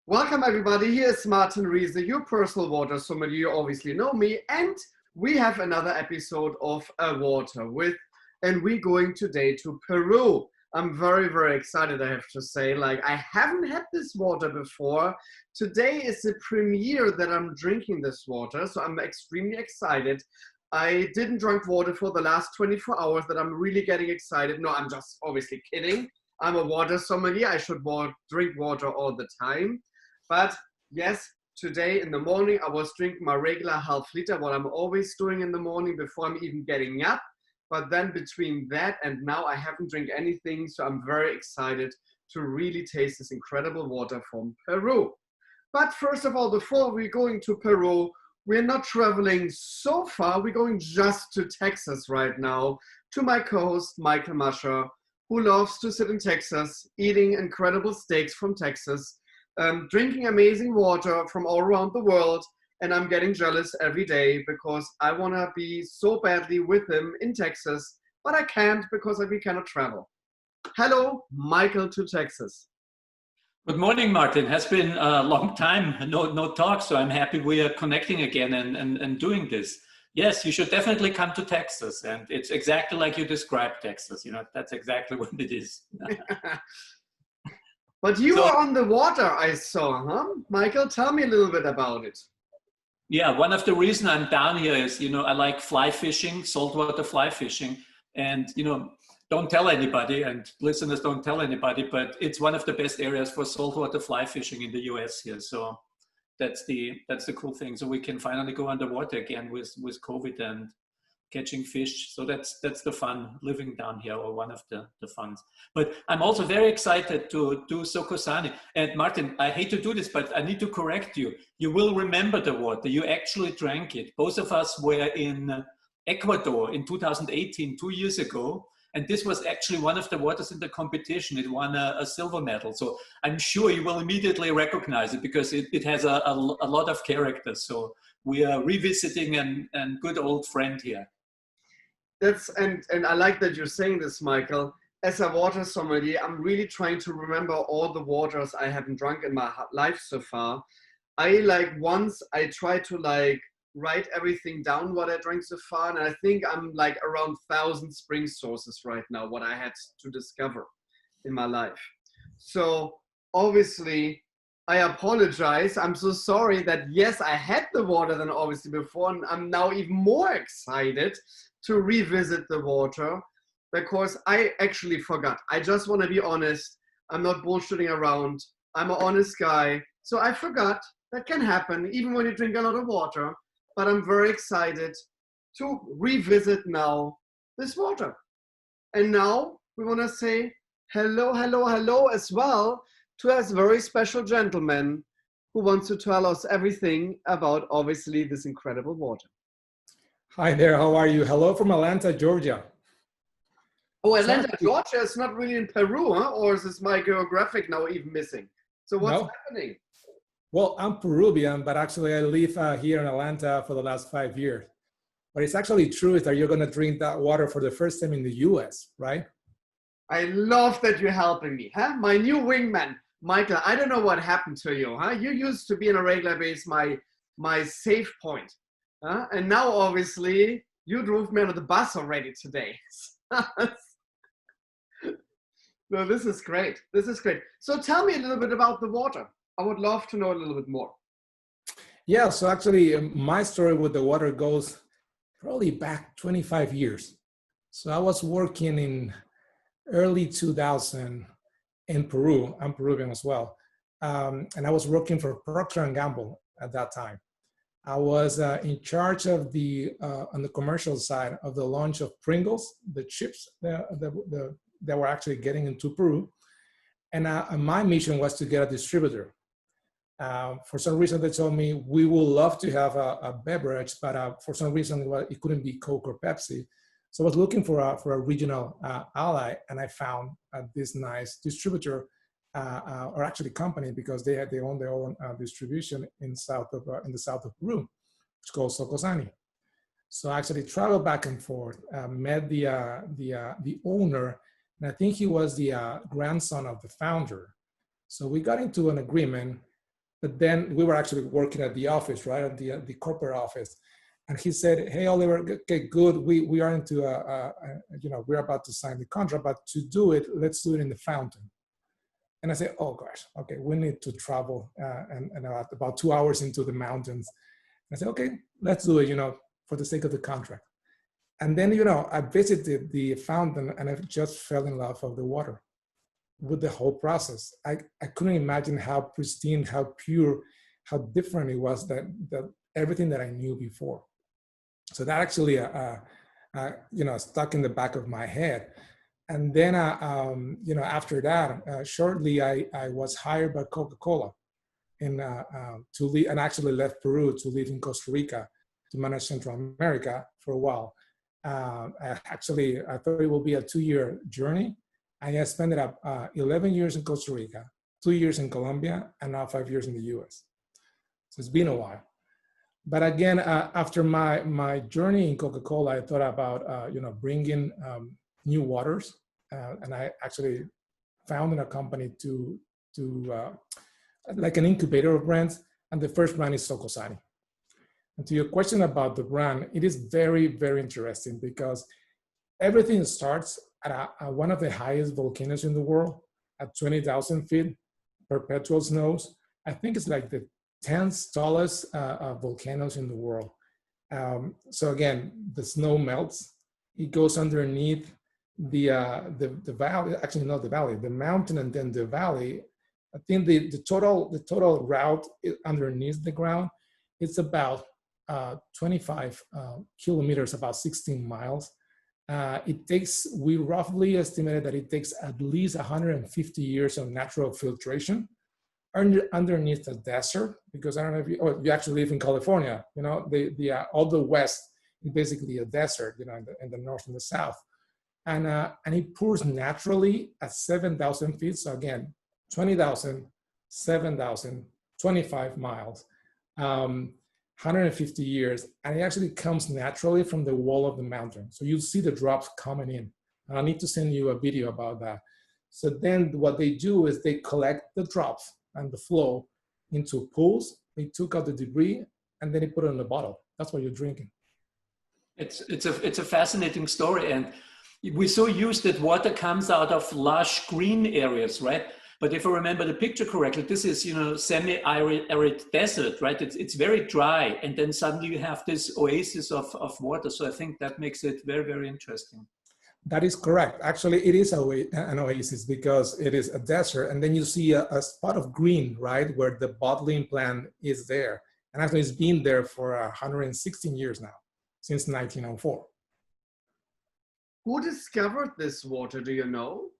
Welcome everybody, here's Martin Riese, your personal water sommelier. You obviously know me, and we have another episode of A Water With, and we're going today to Peru. I'm very excited, I have to say. Like, I haven't had this water before. Today is the premiere that I'm drinking this water, so I'm extremely excited. I didn't drink water for the last 24 hours, that I'm really getting excited. No, I'm just obviously kidding. I'm a water sommelier, I should drink water all the time. But yes, today in the morning, I was drinking my regular half liter, what I'm always doing in the morning before I'm even getting up. But then between that and now, I haven't drank anything. So I'm very excited to really taste this incredible water from Peru. But first of all, before we're going to Peru, we're not traveling so far. We're going just to Texas right now, to my co-host, Michael Mascher, who loves to sit in Texas, eating incredible steaks from Texas, drinking amazing water from all around the world, and I'm getting jealous every day because I want to be so badly with him in Texas, but I can't because we cannot travel. Hello, Michael to Texas. Good morning, Martin. Has been a long time, no talk, so I'm happy we are connecting again and doing this. Yes, you should definitely come to Texas, and it's exactly like you described Texas. You know, that's exactly what it is. But you are on the water, I saw, huh? Michael, tell me a little bit about it. Yeah, one of the reasons I'm down here is, I like fly fishing, saltwater fly fishing. And, don't tell anybody, and listeners don't tell anybody, but it's one of the best areas for saltwater fly fishing in the US here. So that's the cool thing. So we can finally go underwater again with COVID and catching fish. So that's the fun living down here, or one of the funs. But I'm also very excited to do Socosani. And Martin, I hate to do this, but I need to correct you. You will remember the water. You actually drank it. Both of us were in Ecuador in 2018, 2 years ago. And this was actually one of the waters in the competition. It won a silver medal. So I'm sure you will immediately recognize it because it has a lot of character. So we are revisiting a good old friend here. And I like that you're saying this, Michael. As a water sommelier, I'm really trying to remember all the waters I haven't drunk in my life so far. Once I tried to write everything down what I drank so far, and I think I'm around 1,000 spring sources right now, what I had to discover in my life. So obviously, I apologize. I'm so sorry that yes, I had the water than obviously before, and I'm now even more excited to revisit the water because I actually forgot. I just want to be honest. I'm not bullshitting around. I'm an honest guy. So I forgot. That can happen even when you drink a lot of water. But I'm very excited to revisit now this water. And now we want to say hello as well to a very special gentleman who wants to tell us everything about obviously this incredible water. Hi there, how are you? Hello from Atlanta, Georgia. Oh, Atlanta, Georgia is not really in Peru, huh? Or is this my geographic now even missing? So what's happening? Well, I'm Peruvian, but actually I live here in Atlanta for the last 5 years. But it's actually true that you're going to drink that water for the first time in the US, right? I love that you're helping me, huh? My new wingman, Michael, I don't know what happened to you, huh? You used to be on a regular basis my safe point. And now, obviously, you drove me on the bus already today. No, this is great. This is great. So tell me a little bit about the water. I would love to know a little bit more. Yeah, so actually my story with the water goes probably back 25 years. So I was working in early 2000 in Peru. I'm Peruvian as well. And I was working for Procter & Gamble at that time. I was in charge of on the commercial side of the launch of Pringles, the chips that were actually getting into Peru. And my mission was to get a distributor. For some reason, they told me, we would love to have a beverage, but for some reason, it couldn't be Coke or Pepsi. So I was looking for a regional ally, and I found this nice distributor, or actually company, because they own their own distribution in the south of Peru, which is called Socosani. So I actually traveled back and forth, met the owner, and I think he was the grandson of the founder. So we got into an agreement But then we were actually working at the office, right, at the corporate office. And he said, "Hey, Oliver, okay, good. We are into we're about to sign the contract, but to do it, let's do it in the fountain." And I said, "Oh gosh, okay, we need to travel and about 2 hours into the mountains." And I said, "Okay, let's do it, for the sake of the contract." And then, I visited the fountain and I just fell in love with the water, with the whole process. I couldn't imagine how pristine, how pure, how different it was that everything that I knew before. So that actually, stuck in the back of my head. And then, after that, shortly, I was hired by Coca-Cola to lead, and actually left Peru to live in Costa Rica to manage Central America for a while. I thought it will be a 2-year journey. I spent 11 years in Costa Rica, 2 years in Colombia, and now 5 years in the US. So it's been a while. But again, after my journey in Coca-Cola, I thought about, bringing new waters. And I actually founded a company to like an incubator of brands. And the first brand is Socosani. And to your question about the brand, it is very, very interesting because everything starts at one of the highest volcanoes in the world at 20,000 feet, perpetual snows. I think it's like the 10th tallest volcanoes in the world. So again, the snow melts. It goes underneath the valley, actually not the valley, the mountain and then the valley. I think the total route underneath the ground, it's about 25 kilometers, about 16 miles. We roughly estimated that it takes at least 150 years of natural filtration underneath the desert, because I don't know if you actually live in California, all the west is basically a desert, in the north and the south. And it pours naturally at 7,000 feet. So again, 20,000, 7,000, 25 miles, 150 years. And it actually comes naturally from the wall of the mountain. So you see the drops coming in. And I need to send you a video about that. So then what they do is they collect the drops and the flow into pools. They took out the debris and then they put it in a bottle. That's what you're drinking. It's a fascinating story. And we're so used that water comes out of lush green areas, right? But if I remember the picture correctly, this is, semi-arid desert, right? It's very dry. And then suddenly you have this oasis of water. So I think that makes it very, very interesting. That is correct. Actually, it is an oasis because it is a desert. And then you see a spot of green, right? Where the bottling plant is there. And actually it's been there for 116 years now, since 1904. Who discovered this water? Do you know?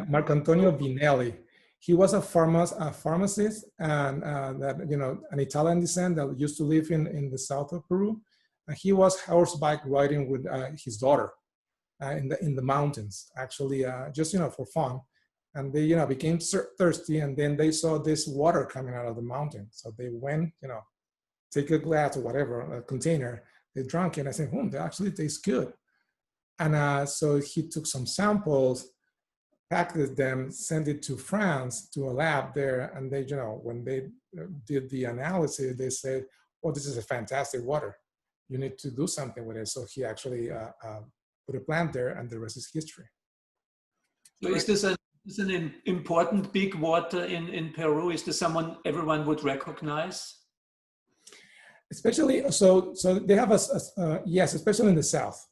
Marco Antonio Vinelli. He was a pharmacist and an Italian descent that used to live in the south of Peru. And he was horseback riding with his daughter in the mountains, actually, just for fun. And they became thirsty, and then they saw this water coming out of the mountain. So they went, take a glass or whatever, a container. They drank it, and I said, that actually tastes good. And so he took some samples, packaged them, sent it to France to a lab there. And they, when they did the analysis, they said, this is a fantastic water. You need to do something with it. So he actually put a plant there, and the rest is history. So is this an important big water in Peru? Is this someone everyone would recognize? Especially, so they have yes, especially in the south.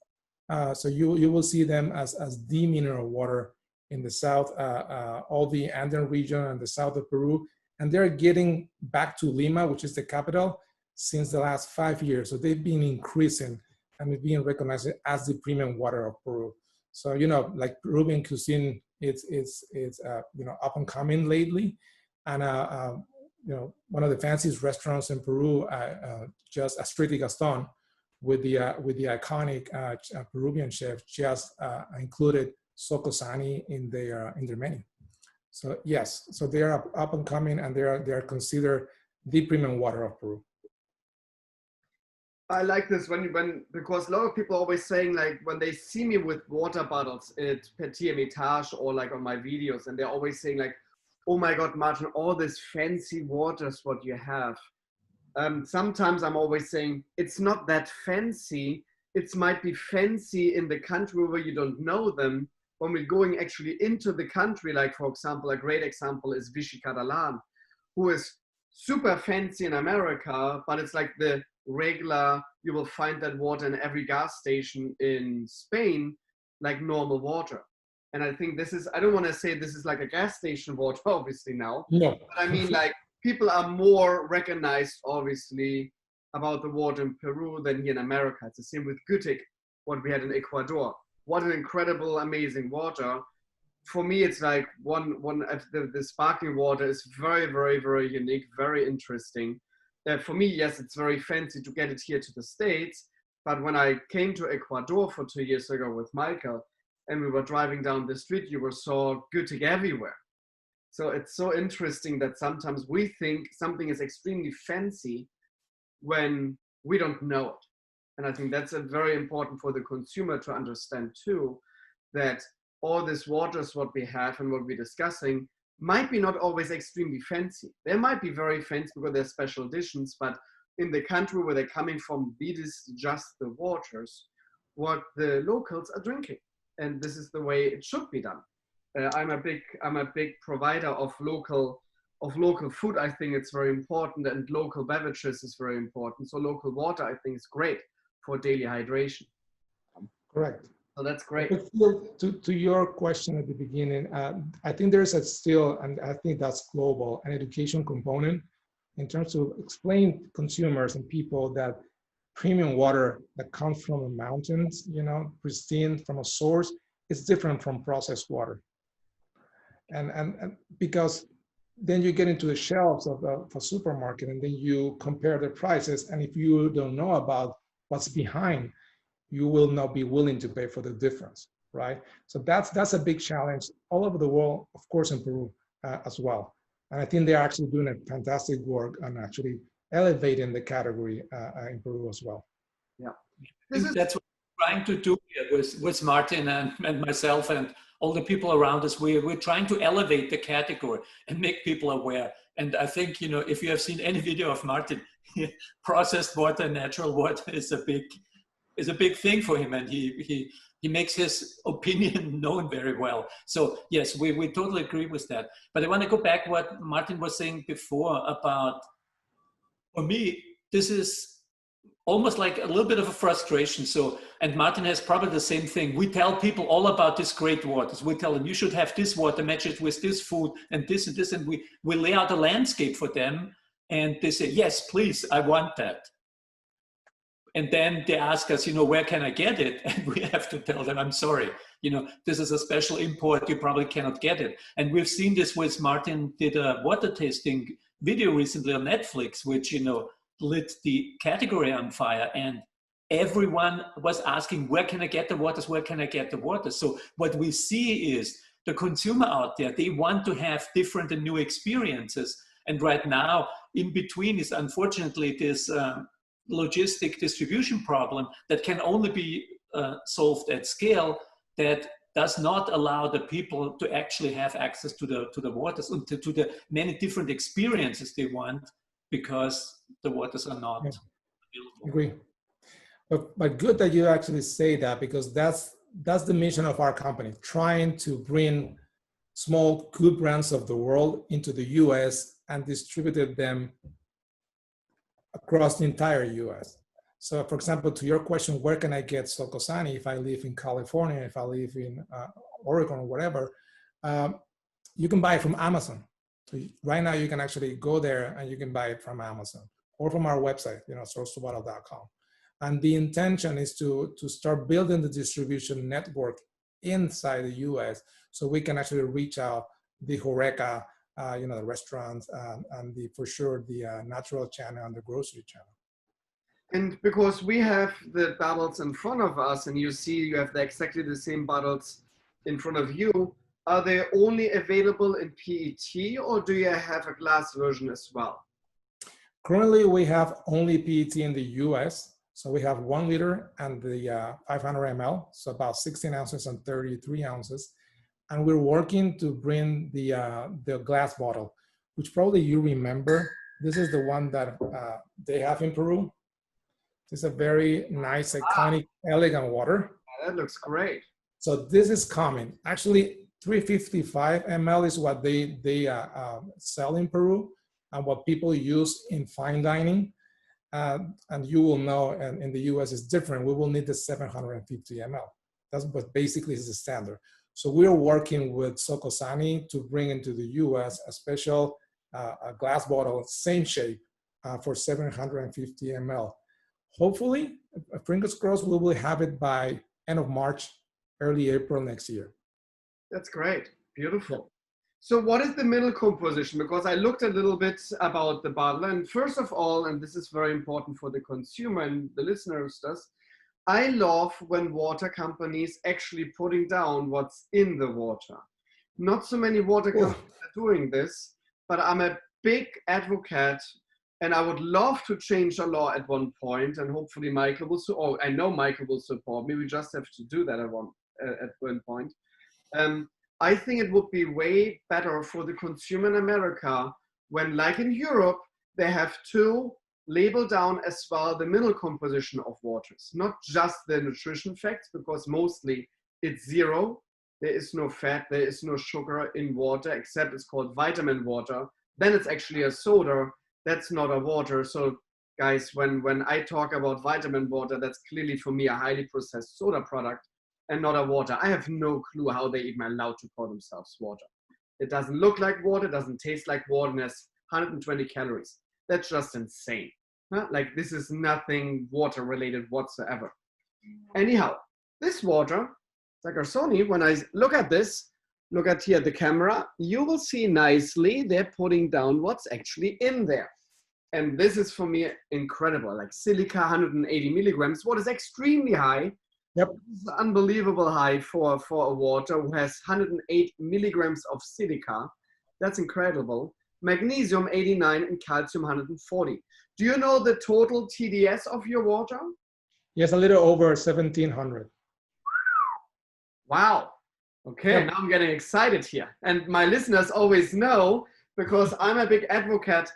So you will see them as the mineral water in the south, all the Andean region and the south of Peru. And they're getting back to Lima, which is the capital, since the last 5 years. So they've been increasing and being recognized as the premium water of Peru. So, like Peruvian cuisine, it's up and coming lately. And, one of the fanciest restaurants in Peru, just Astriti Gaston, with the iconic Peruvian chef, just included Socosani in their menu. So yes, so they are up and coming, and they are considered the premium water of Peru. I like this because a lot of people are always saying, like, when they see me with water bottles at Petit Hermitage or like on my videos, and they're always saying like, oh my God, Martin, all this fancy waters, what you have. Sometimes I'm always saying it's not that fancy. It might be fancy in the country where you don't know them. When we're going actually into the country, like for example, a great example is Vichy Catalan, who is super fancy in America, but it's like the regular, you will find that water in every gas station in Spain, like normal water. And I think this is, I don't want to say this is like a gas station water, obviously now, No. but I mean like people are more recognized, obviously, about the water in Peru than here in America. It's the same with Gutic, what we had in Ecuador. What an incredible, amazing water. For me, it's like the sparkling water is very, very, very unique, very interesting. For me, yes, it's very fancy to get it here to the States. But when I came to Ecuador for 2 years ago with Michael, and we were driving down the street, you saw Gutic everywhere. So it's so interesting that sometimes we think something is extremely fancy when we don't know it. And I think that's very important for the consumer to understand too, that all these waters, what we have and what we're discussing, might be not always extremely fancy. They might be very fancy because they're special editions, but in the country where they're coming from, it is just the waters, what the locals are drinking. And this is the way it should be done. I'm a big provider of local food. I think it's very important, and local beverages is very important. So local water, I think, is great for daily hydration. Correct. So that's great. But still, to your question at the beginning, I think there's still, and I think that's global, an education component in terms of explain to consumers and people that premium water that comes from the mountains, pristine from a source, is different from processed water. And because then you get into the shelves of a supermarket and then you compare the prices. And if you don't know about what's behind, you will not be willing to pay for the difference, right? So that's a big challenge all over the world, of course, in Peru as well. And I think they're actually doing a fantastic work on actually elevating the category in Peru as well. Yeah, that's what we're trying to do here with Martin and myself and all the people around us. We're trying to elevate the category and make people aware. And I think, if you have seen any video of Martin, processed water, natural water is a big thing for him, and he makes his opinion known very well. So yes, we totally agree with that. But I want to go back what Martin was saying before about, for me, this is almost like a little bit of a frustration. So, and Martin has probably the same thing. We tell people all about these great waters. We tell them, you should have this water, match it with this food and this, and we lay out a landscape for them. And they say, yes, please, I want that. And then they ask us, where can I get it? And we have to tell them, I'm sorry, this is a special import, you probably cannot get it. And we've seen this with Martin did a water tasting video recently on Netflix, which, lit the category on fire, and everyone was asking, where can I get the waters? Where can I get the water? So what we see is the consumer out there, they want to have different and new experiences. And right now, in between is unfortunately this logistic distribution problem that can only be solved at scale, that does not allow the people to actually have access to the waters and to the many different experiences they want, because the waters are not available. Agree. But good that you actually say that, because that's the mission of our company, trying to bring small good brands of the world into the US and distributed them across the entire US. So for example, to your question, where can I get Socosani if I live in California, if I live in Oregon or whatever, you can buy it from Amazon. So right now you can actually go there and you can buy it from Amazon or from our website, sourcetobottle.com. And the intention is to start building the distribution network inside the US so we can actually reach out the HoReCa, the restaurants, and for sure the natural channel and the grocery channel. And because we have the bottles in front of us, and you see you have exactly the same bottles in front of you, are they only available in PET, or do you have a glass version as well? Currently, we have only PET in the US. So we have 1 liter and the 500 ml, so about 16 ounces and 33 ounces. and we're working to bring the glass bottle, which probably you remember. This is the one that they have in Peru. It's a very nice, iconic, elegant water. That looks great. So this is common. Actually, 355 ml is what they sell in Peru and what people use in fine dining. And you will know, and in the US it's different. We will need the 750 ml. That's what basically is the standard. So we're working with Socosani to bring into the US a special a glass bottle, same shape, for 750 ml. Hopefully, fingers crossed, we will have it by end of March, early April next year. That's great. Beautiful. So what is the middle composition? Because I looked a little bit about the bottle. And first of all, and this is very important for the consumer and the listeners, I love when water companies actually putting down what's in the water. Not so many water companies are doing this, but I'm a big advocate. And I would love to change the law at one point, and hopefully Michael will. I know Michael will support me. We just have to do that at one point. I think it would be way better for the consumer in America when, like in Europe, they have to label down as well the mineral composition of waters, not just the nutrition facts, because mostly it's zero. There is no fat, there is no sugar in water, except it's called vitamin water. Then it's actually a soda. That's not a water. So guys, when I talk about vitamin water, that's clearly for me a highly processed soda product and not a water. I have no clue how they even allowed to call themselves water. It doesn't look like water, doesn't taste like water, and has 120 calories. That's just insane. Huh? Like this is nothing water related whatsoever. Anyhow, this water, Socosani, when I look at this, look at here the camera, you will see nicely they're putting down what's actually in there. And this is for me incredible, like silica 180 milligrams, what is extremely high. Yep. This is unbelievable high for a water who has 108 milligrams of silica. That's incredible. Magnesium 89 and calcium 140. Do you know the total TDS of your water? Yes, a little over 1,700. Wow. Okay, now I'm getting excited here. And my listeners always know, because I'm a big advocate,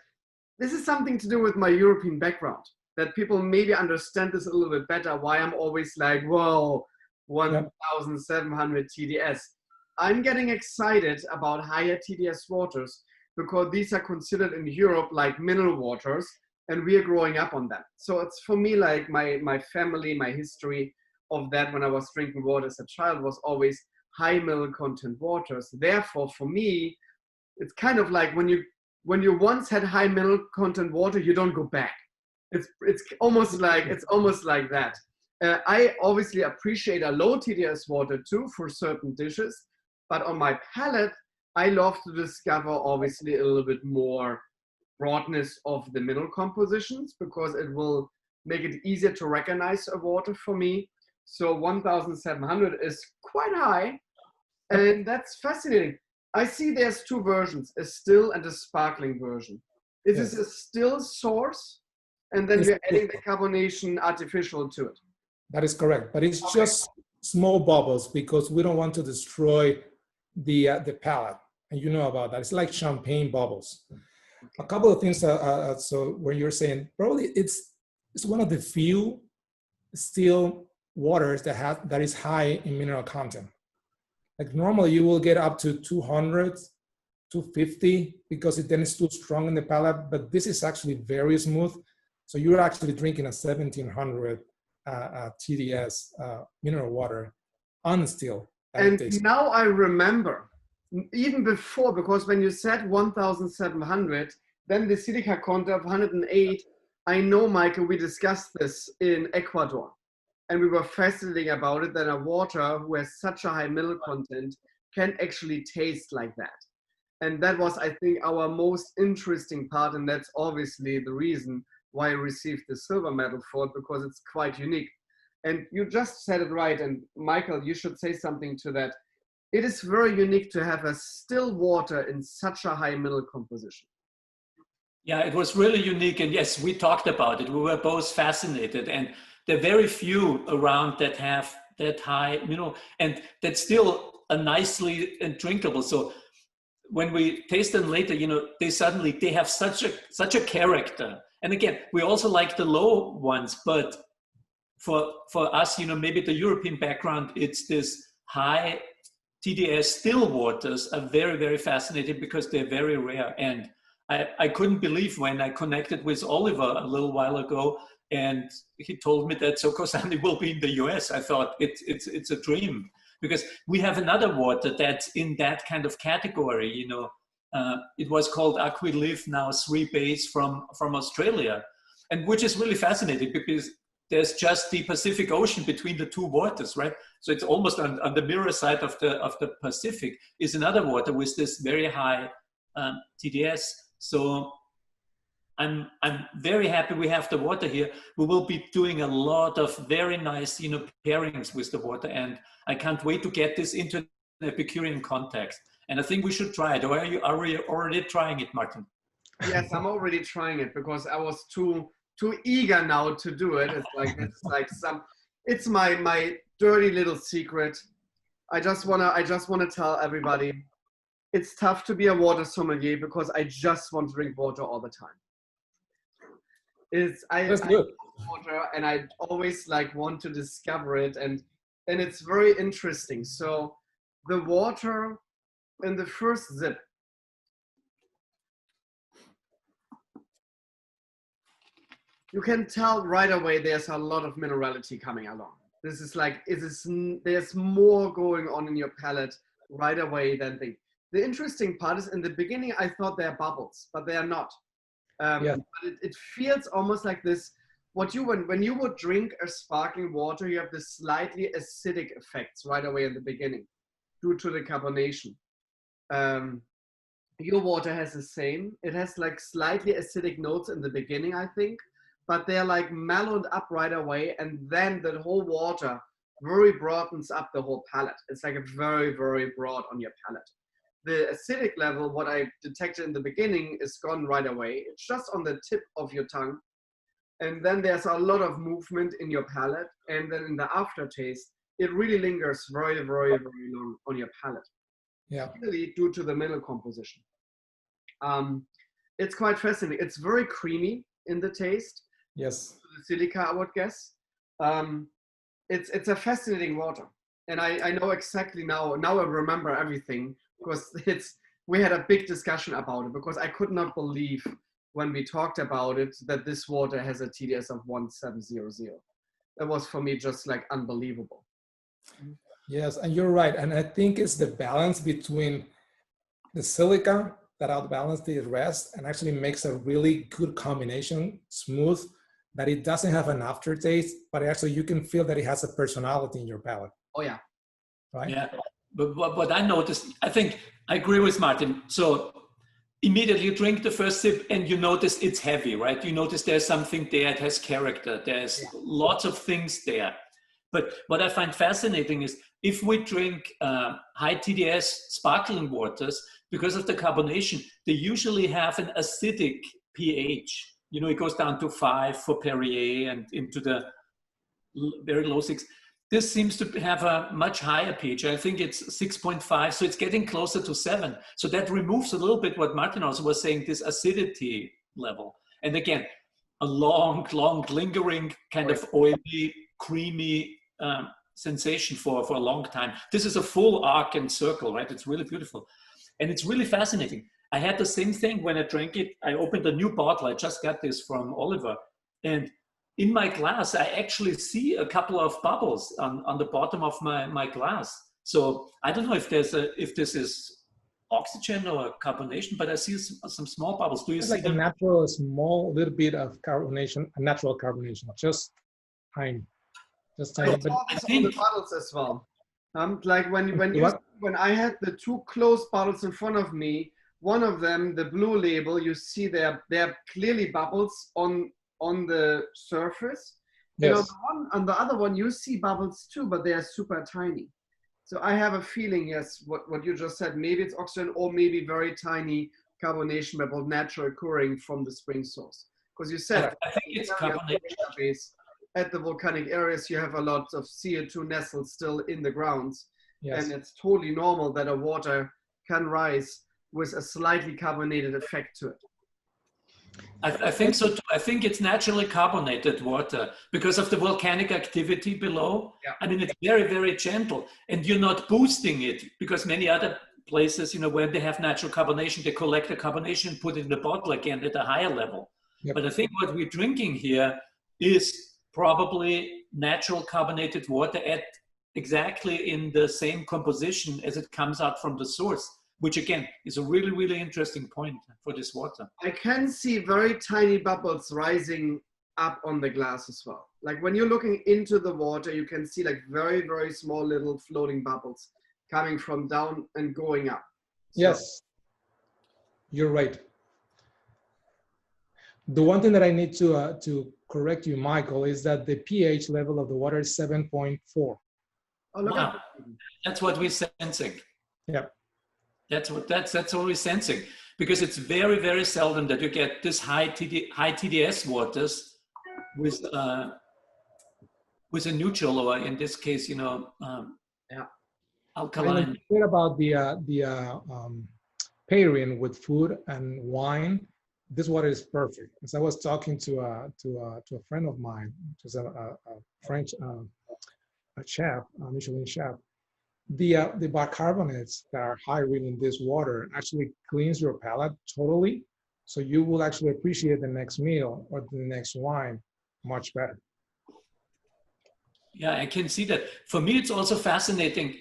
this is something to do with my European background, that people maybe understand this a little bit better, why I'm always like, whoa, 1,700 TDS. I'm getting excited about higher TDS waters because these are considered in Europe like mineral waters, and we are growing up on them. So it's for me like my family, my history of that when I was drinking water as a child was always high mineral content waters. Therefore, for me, it's kind of like when you once had high mineral content water, you don't go back. It's almost like that. I obviously appreciate a low TDS water too for certain dishes, but on my palate, I love to discover obviously a little bit more broadness of the mineral compositions because it will make it easier to recognize a water for me. So 1,700 is quite high, and that's fascinating. I see there's two versions, a still and a sparkling version. Is this a still source? And then we're adding the carbonation artificial to it. That is correct, but it's just small bubbles because we don't want to destroy the palate. And you know about that. It's like champagne bubbles. A couple of things. So when you're saying probably it's one of the few still waters that is high in mineral content. Like normally you will get up to 200, 250 because then it's too strong in the palate. But this is actually very smooth. So you're actually drinking a 1,700 TDS mineral water unstill. And now I remember, even before, because when you said 1,700, then the silica content of 108, I know, Michael, we discussed this in Ecuador. And we were fascinating about it, that a water who has such a high mineral content can actually taste like that. And that was, I think, our most interesting part. And that's obviously the reason why I received the silver medal for it, because it's quite unique. And you just said it right. And Michael, you should say something to that. It is very unique to have a still water in such a high mineral composition. Yeah, it was really unique. And yes, we talked about it. We were both fascinated. And there are very few around that have that high, and that still nicely and drinkable. So when we taste them later, they have such a character. And again, we also like the low ones, but for us, maybe the European background, it's this high TDS still waters are very, very fascinating because they're very rare. And I couldn't believe when I connected with Oliver a little while ago, and he told me that Socosani will be in the US. I thought it's a dream, because we have another water that's in that kind of category. It was called Aquilive, now 3 bays from Australia, and which is really fascinating because there's just the Pacific Ocean between the two waters, right? So it's almost on the mirror side of the Pacific is another water with this very high TDS. So I'm very happy we have the water here. We will be doing a lot of very nice, pairings with the water, and I can't wait to get this into an Epicurean context. And I think we should try it. Or are we already trying it, Martin? Yes, I'm already trying it because I was too eager now to do it. It's my dirty little secret. I just wanna tell everybody, it's tough to be a water sommelier because I just want to drink water all the time. I love water, and I always want to discover it, and it's very interesting. So the water in the first sip, you can tell right away there's a lot of minerality coming along. This is there's more going on in your palate right away than the interesting part is in the beginning I thought they're bubbles, but they are not. But it feels almost like this. When you would drink a sparkling water, you have this slightly acidic effects right away in the beginning due to the carbonation. Your water has the same. It has slightly acidic notes in the beginning, I think, but they're mellowed up right away, and then the whole water very broadens up the whole palate. It's a very, very broad on your palate. The acidic level, what I detected in the beginning, is gone right away. It's just on the tip of your tongue. And then there's a lot of movement in your palate. And then in the aftertaste, it really lingers very, very, very long on your palate. Yeah. Really due to the mineral composition. It's quite fascinating. It's very creamy in the taste. Yes. The silica, I would guess. It's a fascinating water. And I know exactly now I remember everything, because we had a big discussion about it, because I could not believe when we talked about it that this water has a TDS of 1700. That was for me just unbelievable. Yes, and you're right. And I think it's the balance between the silica that outbalances the rest and actually makes a really good combination, smooth, that it doesn't have an aftertaste, but actually you can feel that it has a personality in your palate. Oh yeah. Right? Yeah. But what I noticed, I think I agree with Martin. So immediately you drink the first sip and you notice it's heavy, right? You notice there's something there, it has character. There's lots of things there. But what I find fascinating is if we drink high TDS sparkling waters, because of the carbonation, they usually have an acidic pH. It goes down to 5 for Perrier and into the very low 6. This seems to have a much higher pH. I think it's 6.5, so it's getting closer to 7. So that removes a little bit what Martin also was saying, this acidity level. And again, a long, lingering kind of oily, creamy sensation for a long time. This is a full arc and circle, right? It's really beautiful. And it's really fascinating. I had the same thing when I drank it. I opened a new bottle. I just got this from Oliver. And in my glass, I actually see a couple of bubbles on the bottom of my glass. So I don't know if this is oxygen or carbonation, but I see some small bubbles. Do you see them? A natural, small little bit of carbonation, a natural carbonation, just tiny. Just tiny. I saw this on the bottles as well. When I had the two closed bottles in front of me, one of them, the blue label, you see there are clearly bubbles on the surface. Yes. On the other one, you see bubbles too, but they are super tiny. So I have a feeling, yes, what you just said, maybe it's oxygen or maybe very tiny carbonation bubble naturally occurring from the spring source. Because you said, I think it's carbonation. At the volcanic areas, you have a lot of CO2 nestled still in the grounds. Yes. And it's totally normal that a water can rise with a slightly carbonated effect to it. I think so too. I think it's naturally carbonated water because of the volcanic activity below. Yeah. I mean, it's very, very gentle, and you're not boosting it because many other places, you know, where they have natural carbonation, they collect the carbonation, put it in the bottle again at a higher level. Yep. But I think what we're drinking here is probably natural carbonated water at exactly in the same composition as it comes out from the source, which again is a really, really interesting point for this water. I can see very tiny bubbles rising up on the glass as well. Like when you're looking into the water, you can see like very, very small little floating bubbles coming from down and going up. So, yes, you're right. The one thing that I need to correct you, Michael, is that the pH level of the water is 7.4. oh, look Wow. at That's what we're sensing. Yeah. That's what we're sensing, because it's very, very seldom that you get this high TDS waters with a neutral, or in this case, you know, alkaline. And what about the pairing with food and wine? This water is perfect. As I was talking to a friend of mine, who's a French a chef, a Michelin chef, the bicarbonates that are high in this water actually cleans your palate totally. So you will actually appreciate the next meal or the next wine much better. Yeah, I can see that. For me, it's also fascinating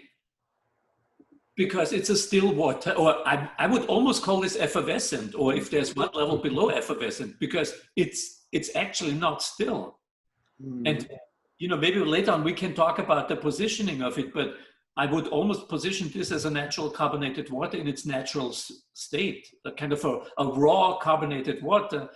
because it's a still water, or I would almost call this effervescent, or if there's one level below effervescent, because it's actually not still. And you know, maybe later on we can talk about the positioning of it, but I would almost position this as a natural carbonated water in its natural state, a kind of a raw carbonated water,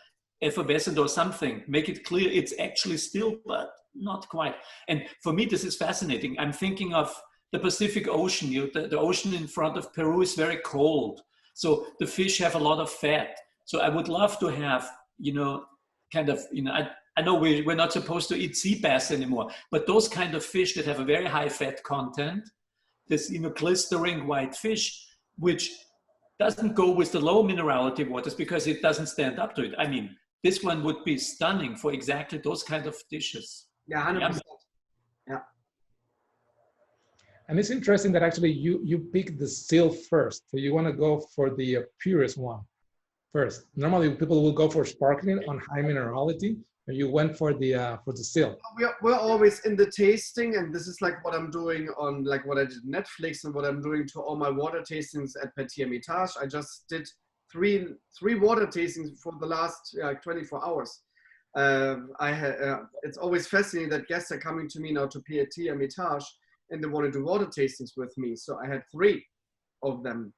effervescent or something. Make it clear it's actually still, but not quite. And for me, this is fascinating. I'm thinking of the Pacific Ocean. The ocean in front of Peru is very cold. So the fish have a lot of fat. So I would love to have, you know, kind of, you know, I know we're not supposed to eat sea bass anymore, but those kind of fish that have a very high fat content, this, you know, glistering white fish, which doesn't go with the low minerality waters because it doesn't stand up to it. I mean, this one would be stunning for exactly those kind of dishes. Yeah, 100%. Yeah. And it's interesting that actually you pick the still first. So you want to go for the purest one first. Normally people will go for sparkling on high minerality, and you went for the still. We're always in the tasting, and this is like what I'm doing on like what I did Netflix and what I'm doing to all my water tastings at Petit Hermitage. I just did three water tastings for the last 24 hours. It's always fascinating that guests are coming to me now to Petit Hermitage and they want to do water tastings with me. So I had 3 of them,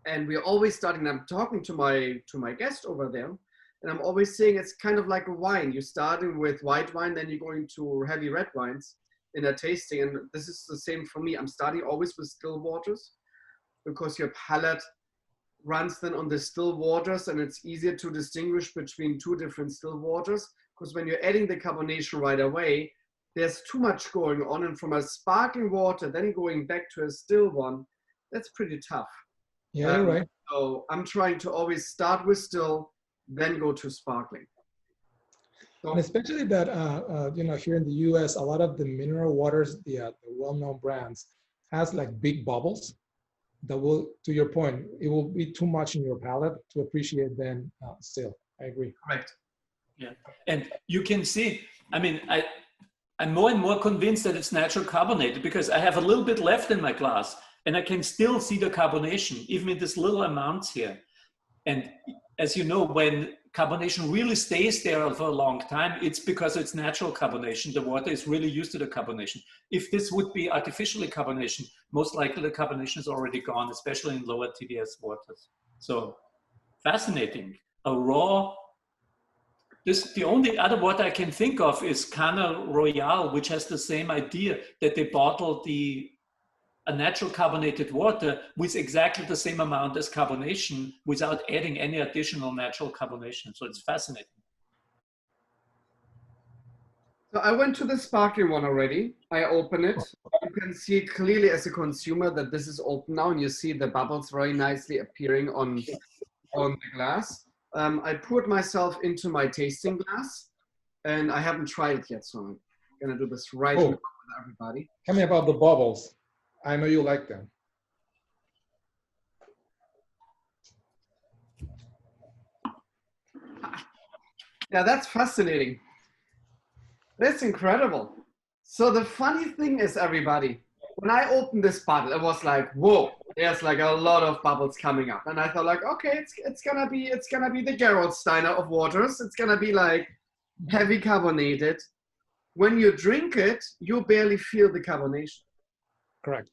and we're always starting. I'm talking to my guest over there, and I'm always saying it's kind of like a wine. You're starting with white wine, then you're going to heavy red wines in a tasting, and this is the same for me. I'm starting always with still waters because your palate runs then on the still waters, and it's easier to distinguish between 2 different still waters, because when you're adding the carbonation right away, there's too much going on, and from a sparkling water then going back to a still one, that's pretty tough. Yeah, you're right. So I'm trying to always start with still, then go to sparkling. So, And especially that you know, here in the U.S., a lot of the mineral waters, the well-known brands, has like big bubbles that will, to your point, it will be too much in your palate to appreciate then still. I agree. correct. Yeah, and you can see, I mean, I'm more and more convinced that it's natural carbonated because I have a little bit left in my glass and I can still see the carbonation, even in this little amounts here. And as you know, when carbonation really stays there for a long time, it's because it's natural carbonation. The water is really used to the carbonation. If this would be artificially carbonation, most likely the carbonation is already gone, especially in lower TDS waters. So fascinating. A raw, the only other water I can think of is Cana Royale, which has the same idea that they bottle a natural carbonated water with exactly the same amount as carbonation without adding any additional natural carbonation. So it's fascinating. So I went to the sparkling one already. I open it. You can see clearly as a consumer that this is open now, and you see the bubbles very nicely appearing on the glass. I poured myself into my tasting glass, and I haven't tried it yet, so I'm gonna do this right now with everybody. Tell me about the bubbles. I know you like them. Yeah, that's fascinating. That's incredible. So the funny thing is, everybody, when I opened this bottle, it was like, whoa, there's like a lot of bubbles coming up. And I thought like, okay, it's gonna be the Gerolsteiner of waters. It's gonna be like heavy carbonated. When you drink it, you barely feel the carbonation. Correct.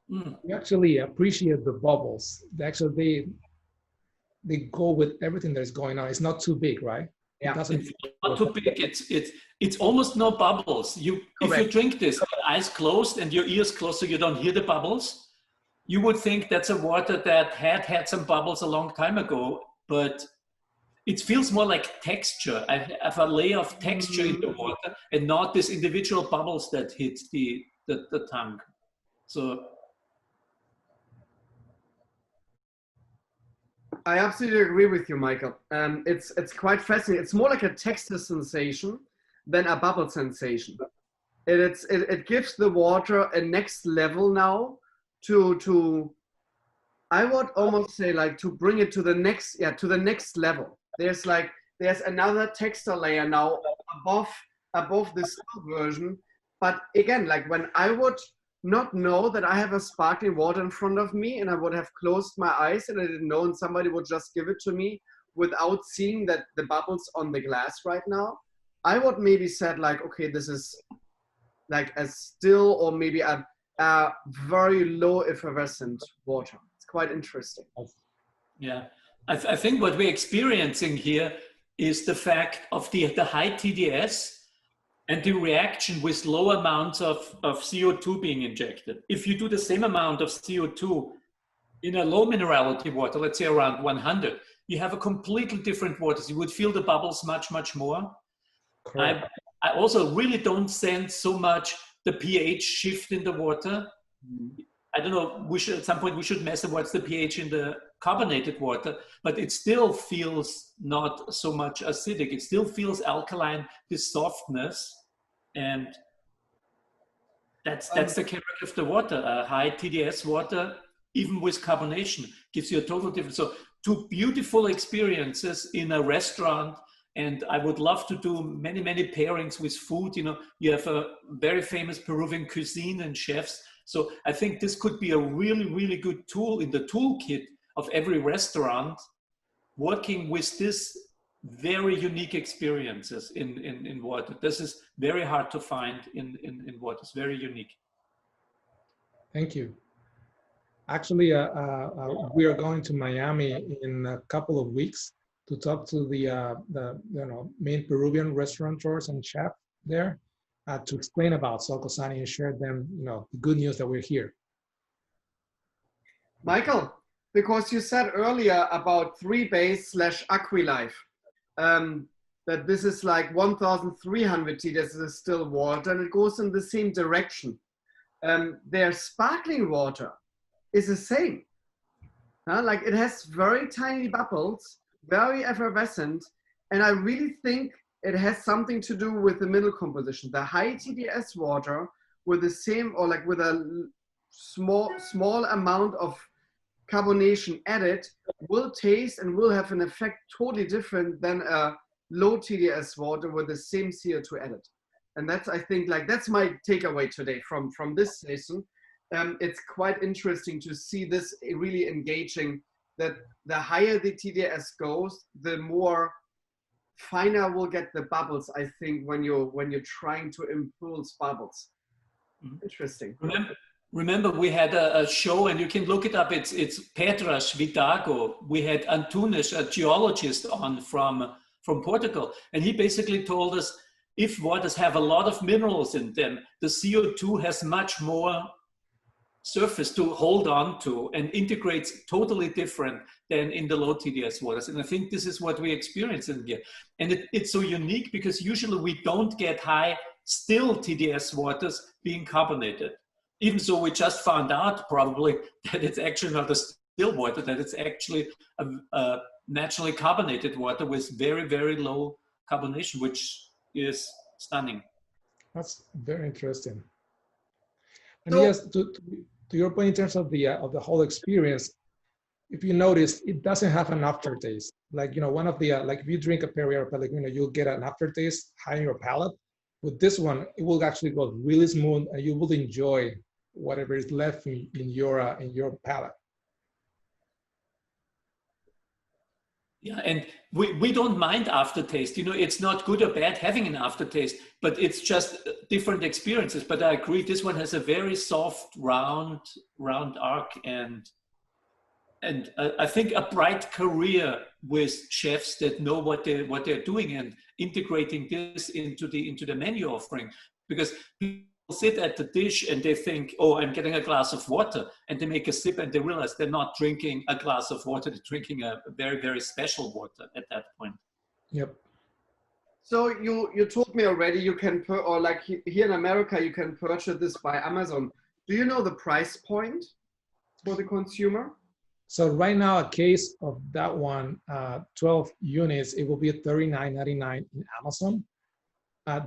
You actually appreciate the bubbles. Actually, they go with everything that's going on. It's not too big, right? Yeah. It's not too big. It's almost no bubbles. If you drink this, eyes closed and your ears closed so you don't hear the bubbles, you would think that's a water that had some bubbles a long time ago, but it feels more like texture. I have a layer of texture in the water and not these individual bubbles that hit the tongue. So I absolutely agree with you, Michael. It's quite fascinating. It's more like a texture sensation than a bubble sensation. It gives the water a next level now to I would almost say like to bring it to the next level. There's another texture layer now above the still version. But again, like when I would not know that I have a sparkling water in front of me and I would have closed my eyes and I didn't know, and somebody would just give it to me without seeing that the bubbles on the glass right now, I would maybe said like, okay, this is like a still or maybe a very low effervescent water. It's quite interesting. Yeah, I think what we're experiencing here is the fact of the high TDS and the reaction with low amounts of CO2 being injected. If you do the same amount of CO2 in a low minerality water, let's say around 100, you have a completely different water. You would feel the bubbles much, much more. I also really don't sense so much the pH shift in the water. I don't know, at some point we should measure what's the pH in the carbonated water, but it still feels not so much acidic. It still feels alkaline, this softness. And that's the character of the water. A high TDS water, even with carbonation, gives you a total difference. So two beautiful experiences in a restaurant. And I would love to do many, many pairings with food. You know, you have a very famous Peruvian cuisine and chefs. So I think this could be a really, really good tool in the toolkit of every restaurant, working with this very unique experiences in water. This is very hard to find in water. It's very unique. Thank you. Actually, we are going to Miami in a couple of weeks to talk to the main Peruvian restaurateurs and chef there to explain about Socosani and share them the good news that we're here. Michael, because you said earlier about 3-base/Aquilife, that this is like 1,300 T, this is still water, and it goes in the same direction. Their sparkling water is the same. Like it has very tiny bubbles, very effervescent, and I really think it has something to do with the mineral composition. The high TDS water with the same, or like with a small amount of carbonation added, will taste and will have an effect totally different than a low TDS water with the same CO2 added. And that's, I think, like that's my takeaway today from this session. It's quite interesting to see this really engaging, that the higher the TDS goes, the more finer will get the bubbles, I think, when you're trying to impulse bubbles. Interesting. Remember we had a show, and you can look it up. It's Pedras Vidago. We had Antunes, a geologist, on from Portugal, and he basically told us if waters have a lot of minerals in them, the CO2 has much more surface to hold on to and integrates totally different than in the low TDS waters. And I think this is what we experience in here. And it's so unique because usually we don't get high still TDS waters being carbonated. Even so, we just found out probably that it's actually not a still water, that it's actually a naturally carbonated water with very, very low carbonation, which is stunning. That's very interesting. And So, yes, to your point in terms of the whole experience, if you notice, it doesn't have an aftertaste. Like, you know, one of the, like if you drink a Perrier or Pellegrino, you'll get an aftertaste high in your palate. With this one, it will actually go really smooth and you will enjoy whatever is left in your palate. Yeah, and we don't mind aftertaste. You know, it's not good or bad having an aftertaste, but it's just different experiences. But I agree, this one has a very soft, round arc, and I think a bright career with chefs that know what they're doing and integrating this into the menu offering. Because people sit at the dish and they think, oh, I'm getting a glass of water, and they make a sip and they realize they're not drinking a glass of water, they're drinking a very, very special water at that point. Yep. so you told me already you can or like here in America you can purchase this by Amazon. Do you know the price point for the consumer? So right now, a case of that one, 12 units, it will be $39.99 in Amazon.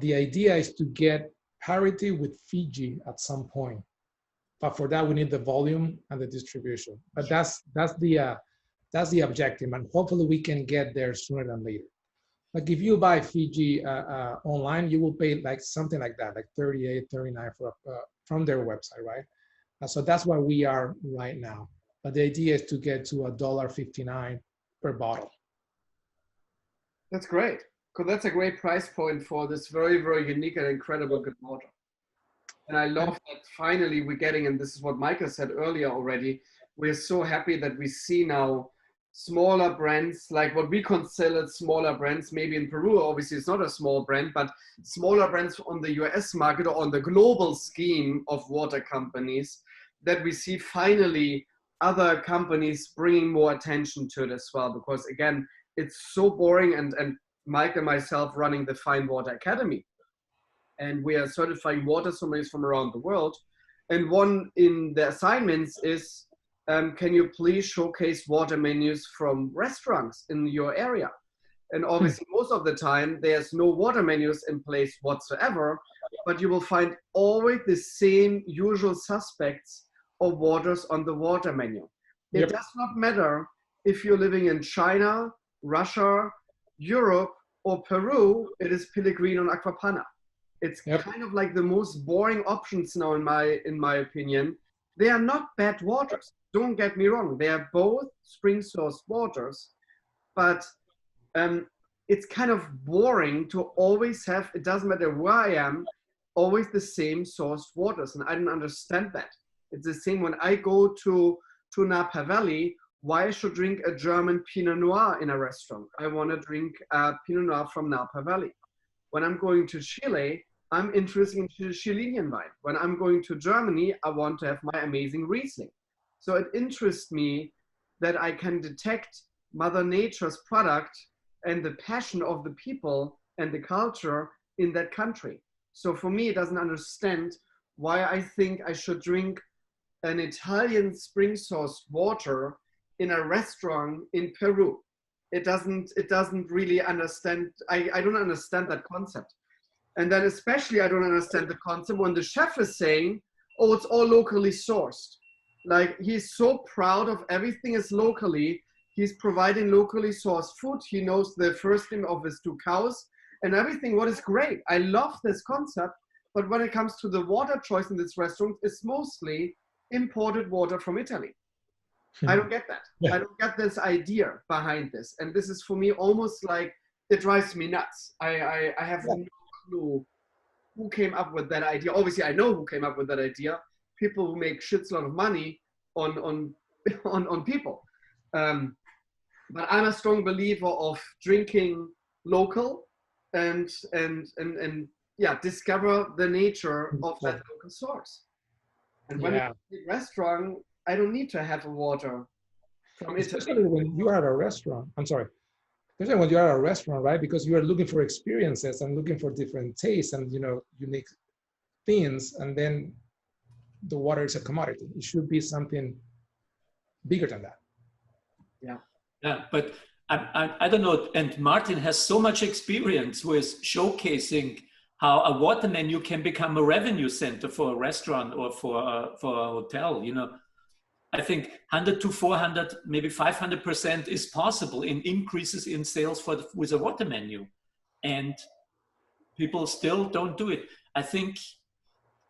The idea is to get parity with Fiji at some point, but for that we need the volume and the distribution. But that's the objective, and hopefully we can get there sooner than later. Like if you buy Fiji online, you will pay like something like that, like $38, $39 from their website, right? So that's where we are right now. But the idea is to get to $1.59 per bottle. That's great, because that's a great price point for this very, very unique and incredible good water. And I love that finally we're getting, and this is what Michael said earlier already, we're so happy that we see now smaller brands, like what we consider smaller brands, maybe in Peru, obviously it's not a small brand, but smaller brands on the US market or on the global scheme of water companies, that we see finally other companies bringing more attention to it as well. Because again, it's so boring, and Mike and myself running the Fine Water Academy, and we are certifying water sommeliers from around the world. And one in the assignments is, can you please showcase water menus from restaurants in your area? And obviously most of the time there's no water menus in place whatsoever, but you will find always the same usual suspects of waters on the water menu. It does not matter if you're living in China, Russia, Europe, or Peru, it is Pellegrino and Aquapanna. It's kind of like the most boring options now in my opinion. They are not bad waters. Don't get me wrong. They are both spring source waters, but it's kind of boring to always have, it doesn't matter where I am, always the same sourced waters. And I don't understand that. It's the same when I go to Napa Valley, why I should drink a German Pinot Noir in a restaurant. I want to drink a Pinot Noir from Napa Valley. When I'm going to Chile, I'm interested in Chilean wine. When I'm going to Germany, I want to have my amazing Riesling. So it interests me that I can detect Mother Nature's product and the passion of the people and the culture in that country. So for me, it doesn't understand why I think I should drink an Italian spring source water in a restaurant in Peru. It doesn't really understand. I don't understand that concept. And then especially I don't understand the concept when the chef is saying, oh, it's all locally sourced. Like he's so proud of everything is locally. He's providing locally sourced food. He knows the first name of his 2 cows and everything. What is great. I love this concept. But when it comes to the water choice in this restaurant, it's mostly imported water from Italy. I don't get that. I don't get this idea behind this. And this is for me almost like, it drives me nuts. I have no clue who came up with that idea. Obviously, I know who came up with that idea. People who make shitload of money on people. But I'm a strong believer of drinking local and yeah, discover the nature of that local source. And when Yeah. it's a restaurant, I don't need to have a water from Italy. Especially when you are at a restaurant. I'm sorry. Especially when you are at a restaurant, right? Because you are looking for experiences and looking for different tastes and unique things. And then the water is a commodity. It should be something bigger than that. Yeah. Yeah, but I don't know. And Martin has so much experience with showcasing how a water menu can become a revenue center for a restaurant or for a hotel. I think 100 to 400, maybe 500% is possible in increases in sales with a water menu. And people still don't do it. I think,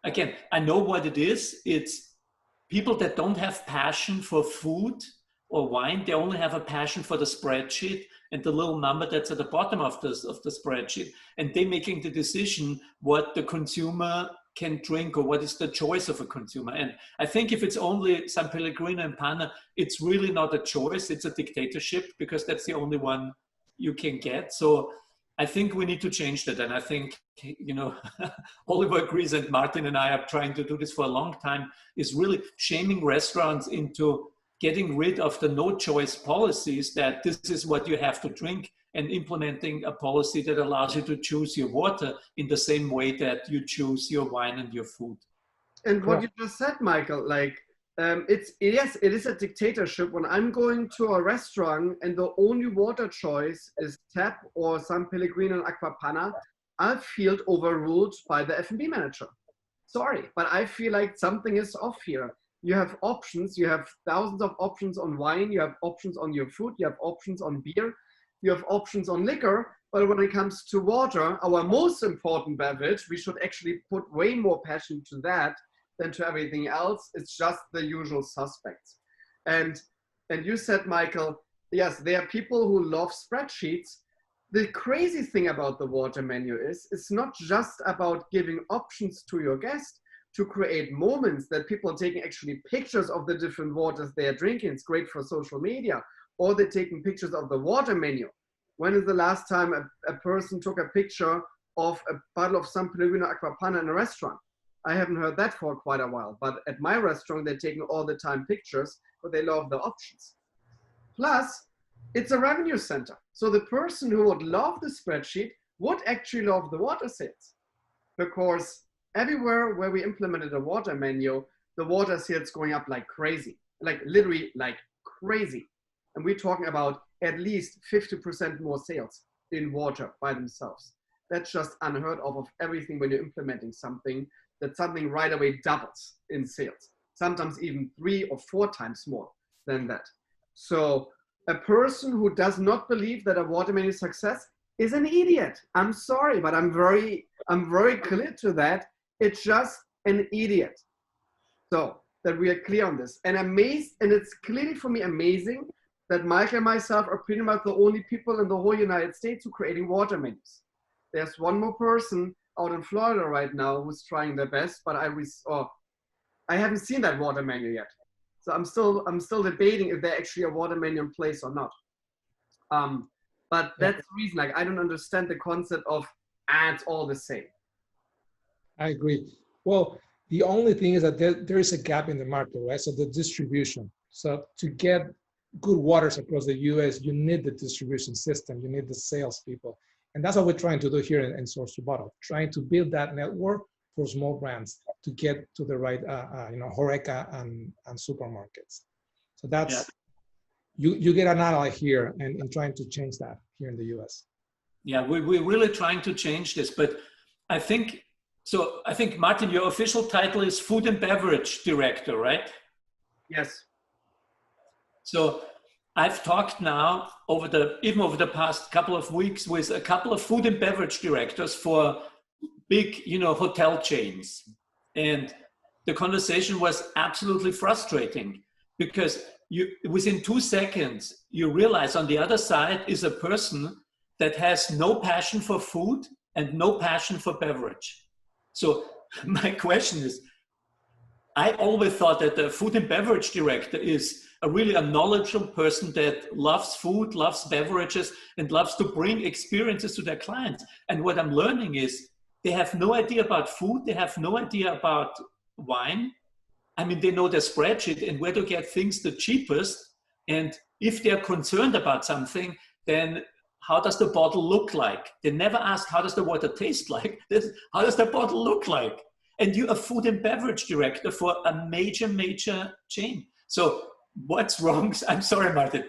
again, I know what it is. It's people that don't have passion for food or wine. They only have a passion for the spreadsheet and the little number that's at the bottom of the spreadsheet. And they're making the decision what the consumer can drink or what is the choice of a consumer. And I think if it's only San Pellegrino and Panna, it's really not a choice. It's a dictatorship because that's the only one you can get. So I think we need to change that. And I think, Oliver agrees, and Martin and I are trying to do this for a long time, is really shaming restaurants into getting rid of the no choice policies that this is what you have to drink, and implementing a policy that allows you to choose your water in the same way that you choose your wine and your food. And what you just said, Michael, like, yes, it is a dictatorship. When I'm going to a restaurant and the only water choice is tap or San Pellegrino and Acqua Panna, I feel overruled by the F&B manager. Sorry, but I feel like something is off here. You have options. You have thousands of options on wine. You have options on your food. You have options on beer. You have options on liquor. But when it comes to water, our most important beverage, we should actually put way more passion to that than to everything else. It's just the usual suspects. And you said, Michael, yes, there are people who love spreadsheets. The crazy thing about the water menu is it's not just about giving options to your guest to create moments that people are taking actually pictures of the different waters they are drinking. It's great for social media, or they're taking pictures of the water menu. When is the last time a person took a picture of a bottle of San Pellegrino Acqua Panna in a restaurant? I haven't heard that for quite a while, but at my restaurant, they're taking all the time pictures, but they love the options. Plus, it's a revenue center. So the person who would love the spreadsheet would actually love the water sales, because everywhere where we implemented a water menu, the water sales going up like crazy, like literally like crazy. And we're talking about at least 50% more sales in water by themselves. That's just unheard of everything when you're implementing something, that something right away doubles in sales, sometimes even 3 or 4 times more than that. So a person who does not believe that a water menu is success is an idiot. I'm sorry, but I'm very clear to that. It's just an idiot. So that we are clear on this. And it's clearly for me amazing that Michael and myself are pretty much the only people in the whole United States who are creating water menus. There's one more person out in Florida right now who's trying their best, but I haven't seen that water menu yet. So I'm still debating if there's actually a water menu in place or not. But that's the reason, like, I don't understand the concept of it's all the same. I agree. Well, the only thing is that there is a gap in the market, right? So the distribution. So to get good waters across the US, you need the distribution system, you need the salespeople. And that's what we're trying to do here in Source to Bottle, trying to build that network for small brands to get to the right, HoReCa and supermarkets. So that's, you get an ally here and trying to change that here in the US. Yeah, we're really trying to change this, but I think, Martin, your official title is Food and Beverage Director, right? Yes. So I've talked now even over the past couple of weeks with a couple of food and beverage directors for big, hotel chains. And the conversation was absolutely frustrating because within 2 seconds, you realize on the other side is a person that has no passion for food and no passion for beverage. So my question is, I always thought that the food and beverage director is a knowledgeable person that loves food, loves beverages, and loves to bring experiences to their clients. And what I'm learning is they have no idea about food, they have no idea about wine, I mean, they know the spreadsheet and where to get things the cheapest. And if they're concerned about something, then how does the bottle look like? They never ask, how does the water taste like? How does the bottle look like? And you're a food and beverage director for a major, major chain. So what's wrong? I'm sorry, Martin.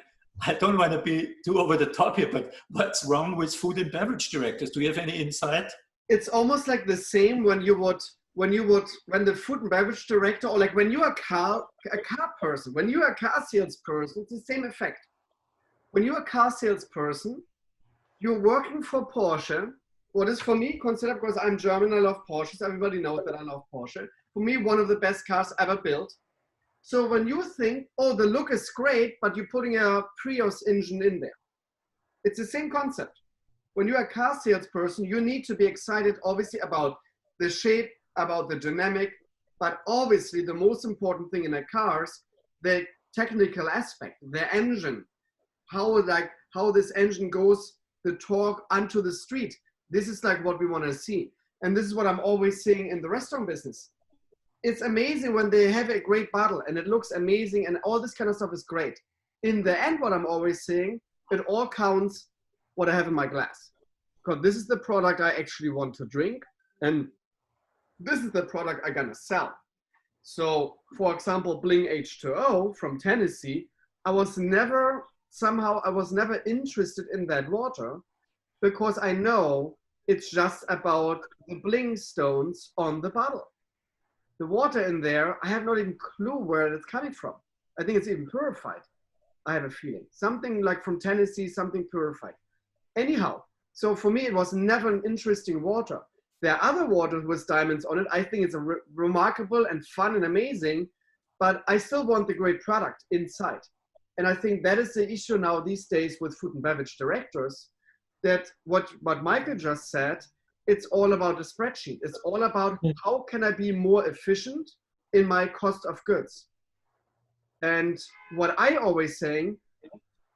I don't want to be too over the top here, but what's wrong with food and beverage directors? Do you have any insight? It's almost like the same when the food and beverage director, or like when you're a car person, when you're a car salesperson, it's the same effect. When you're a car salesperson, you're working for Porsche. What is for me considered, because I'm German, I love Porsches. Everybody knows that I love Porsche. For me, one of the best cars ever built. So when you think, oh, the look is great, but you're putting a Prius engine in there. It's the same concept. When you're a car salesperson, you need to be excited, obviously, about the shape, about the dynamic, but obviously the most important thing in a car is the technical aspect, the engine, how this engine goes, the torque onto the street. This is like what we want to see. And this is what I'm always seeing in the restaurant business. It's amazing when they have a great bottle and it looks amazing and all this kind of stuff is great. In the end, what I'm always saying, it all counts what I have in my glass. Because this is the product I actually want to drink. And this is the product I'm gonna sell. So for example, Bling H2O from Tennessee, I was never interested in that water because I know it's just about the bling stones on the bottle. The water in there, I have not even clue where it's coming from. I think it's even purified. I have a feeling. Something like from Tennessee, something purified. Anyhow, so for me, it was never an interesting water. There are other waters with diamonds on it. I think it's remarkable and fun and amazing, but I still want the great product inside. And I think that is the issue now these days with food and beverage directors, that what Michael just said, it's all about the spreadsheet. It's all about how can I be more efficient in my cost of goods. And what I always saying,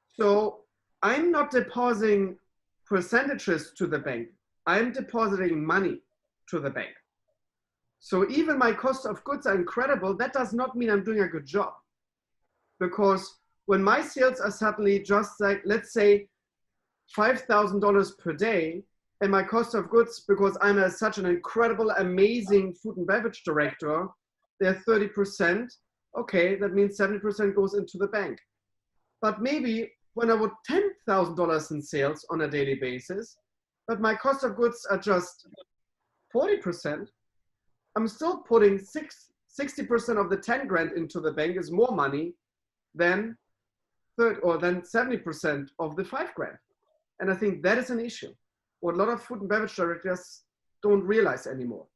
so I'm not depositing percentages to the bank. I'm depositing money to the bank. So even my cost of goods are incredible, that does not mean I'm doing a good job. Because when my sales are suddenly just like, let's say, $5,000 per day, and my cost of goods, because I'm such an incredible, amazing food and beverage director, they're 30%. Okay, that means 70% goes into the bank. But maybe when I would $10,000 in sales on a daily basis, but my cost of goods are just 40%, I'm still putting 60% of the 10 grand into the bank is more money than 70% of the 5 grand. And I think that is an issue. What a lot of food and beverage directors don't realize anymore.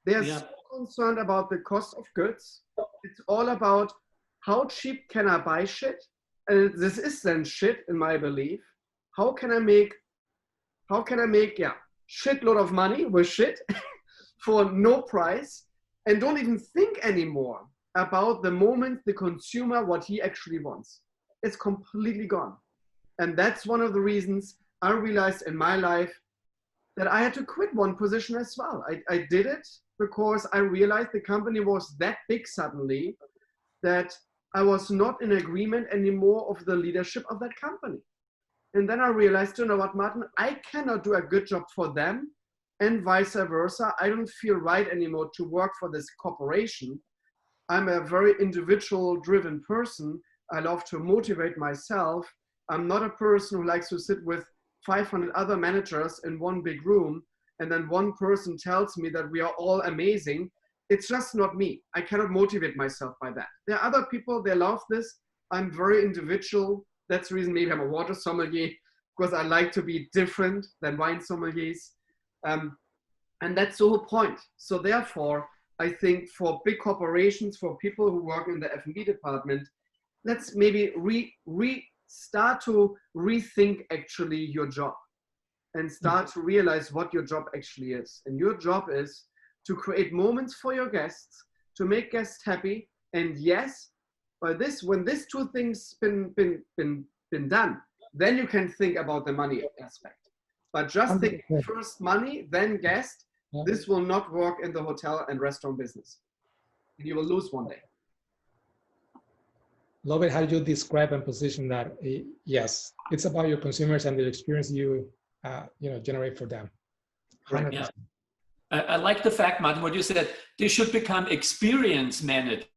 They're so concerned about the cost of goods. It's all about how cheap can I buy shit? And this is then shit in my belief. How can I make shitload of money with shit for no price, and don't even think anymore about the moment the consumer, what he actually wants. It's completely gone. And that's one of the reasons I realized in my life that I had to quit one position as well. I did it because I realized the company was that big suddenly that I was not in agreement anymore of the leadership of that company. And then I realized, you know what, Martin, I cannot do a good job for them and vice versa. I don't feel right anymore to work for this corporation. I'm a very individual driven person. I love to motivate myself. I'm not a person who likes to sit with 500 other managers in one big room and then one person tells me that we are all amazing. It's just not me. I cannot motivate myself by that. There are other people, they love this. I'm very individual. That's the reason maybe I'm a water sommelier, because I like to be different than wine sommeliers. And that's the whole point. So therefore, I think for big corporations, for people who work in the F&B department, let's maybe start to rethink actually your job and start to realize what your job actually is. And your job is to create moments for your guests, to make guests happy. And yes, by this, when these two things been done, then you can think about the money aspect. But just think first money, then guest. This will not work in the hotel and restaurant business. You will lose one day. love it how you describe and position that. Yes, it's about your consumers and the experience you generate for them. 100%. Yeah. I like the fact, Martin, what you said. They should become experience managers,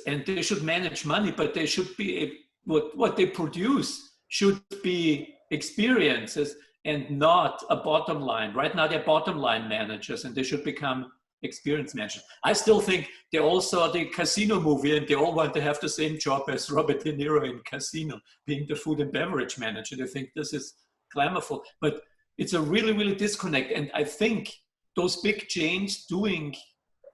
and they should manage money, but they should be what they produce should be experiences and not a bottom line. Right now, they're bottom line managers, and they should become experience managers. I still think they all saw the Casino movie, and they all want to have the same job as Robert De Niro in Casino, being the food and beverage manager. They think this is glamourful, but it's a really, really disconnect. And I think those big chains doing,